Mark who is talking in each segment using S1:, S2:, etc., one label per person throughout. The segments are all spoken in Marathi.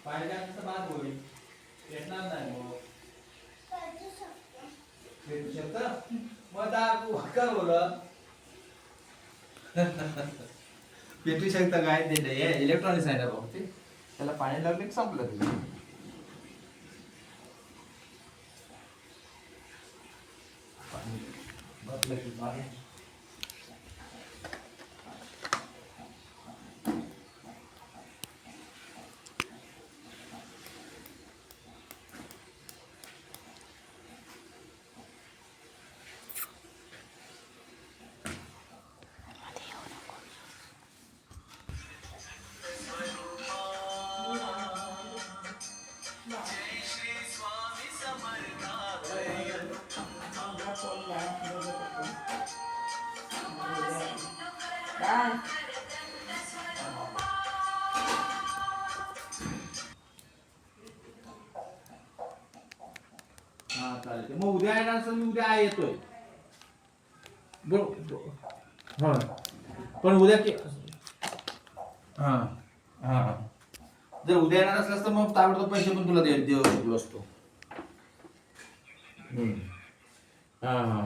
S1: पाणी जास्त बाद होईल, भेटणार नाही मग. भेटू शकत मग कर बोलत. भेटू शकतं काय ते इलेक्ट्रॉनिक्स आहे ना भाऊ ते, त्याला पाणी लागले संपलं ते. बदलं की पाणी. हा चालेल. मग उद्या येणार असेल, मी उद्या येतोय. हो पण उद्या हा हा जर उद्या येणार असलास तर मग ताबडतोब पैसे पण तुला देऊ शकलो असतो. हा हा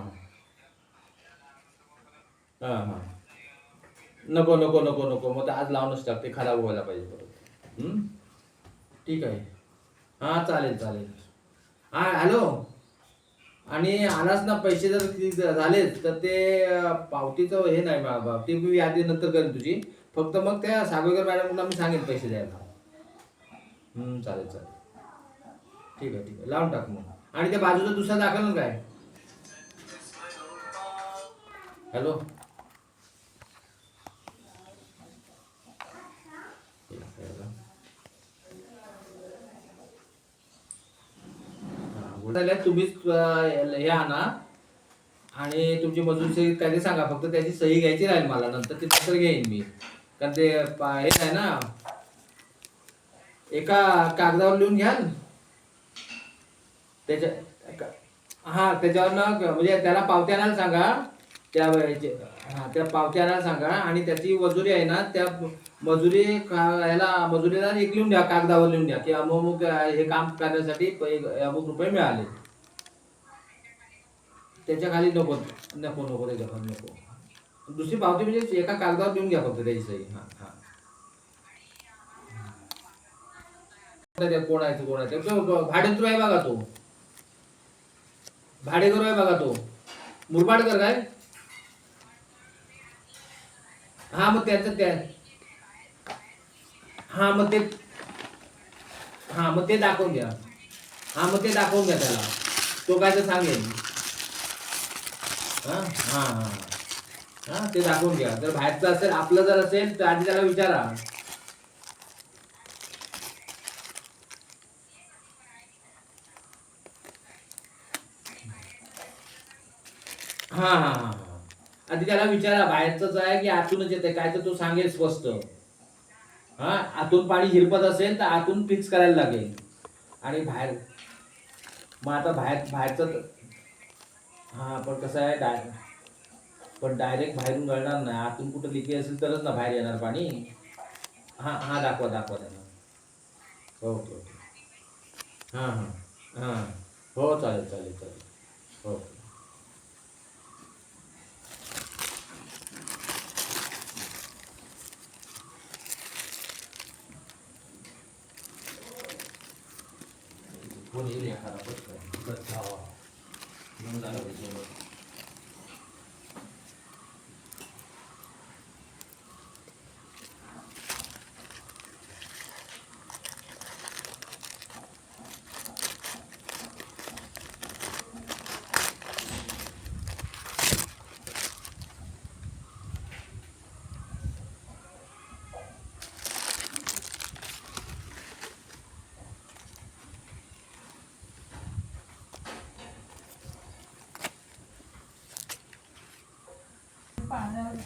S1: हा हा नको नको नको नको, मग आज लावूनच टाक, ते खराब व्हायला पाहिजे परत. ठीक आहे. हा चालेल चालेल. हा हॅलो. आणि आलाच ना पैसे जर झालेच तर ते पावतीचं हे नाही बाबा, ती मी यादी नंतर करेन तुझी. फक्त मग त्या सागवेकर मॅडमला मी सांगेन पैसे द्यायला. चालेल चालेल. ठीक आहे ठीक आहे, लावून टाक मग. आणि त्या बाजूचा दुसरा दाखल काय. हॅलो. तुम्हीच हे आणा आणि तुमची मजुरी सही काय ते सांगा, फक्त त्याची सही घ्यायची राहील मला, नंतर ते पत्र घेईन मी. कारण ते हे आहे ना, एका कागदावर लिहून घ्याल त्याच्या. हा त्याच्यावर ना म्हणजे त्याला पावत्या आणायला सांगा. त्या हा त्या पावत्या आणायला सांगा आणि त्याची मजुरी आहे ना, त्या मजुरी ह्याला मजुरीला एक लिहून द्या, कागदावर लिहून द्या की अमुक हे काम करण्यासाठी अमुक रुपये मिळाले. त्याच्या खाली नको नको नको, त्याच्या खाली नको. दुसरी पावती म्हणजे एका कागदावर लिहून घ्या फक्त त्याची सही. हा हा. कोण आहे तो, कोण आहे तो भाडेकरू आहे बघा तो. भाडेकरू आहे बघा तो, मुरबाडकर काय. हा मग त्याचं त्या हा मग ते हा मग ते दाखवून द्या. हा मग ते दाखवून द्या त्याला, तो काय तर सांगेल. हा हा हा हा ते दाखवून घ्या. जर बाहेरचं असेल, आपलं जर असेल तर आधी त्याला विचारा. हा हा हा हा आधी त्याला विचारा बाहेरच आहे की आतूनच येते काय, तर तो सांगेल स्पष्ट. हा आतून पाणी झिरपत असेल तर आतून फिक्स करायला लागेल. आणि बाहेर मग आता बाहेरचं हा पण कसं आहे पण डायरेक्ट बाहेरून गळणार नाही, आतून कुठं लिकेज असेल तरच ना बाहेर येणार पाणी. हा हा दाखवा दाखवा त्यांना. Okay okay. हां हां हां हो चालेल चालेल चालेल. ओके. फोन येईल एखादा पटकन झालं पाहिजे. पाण्यावर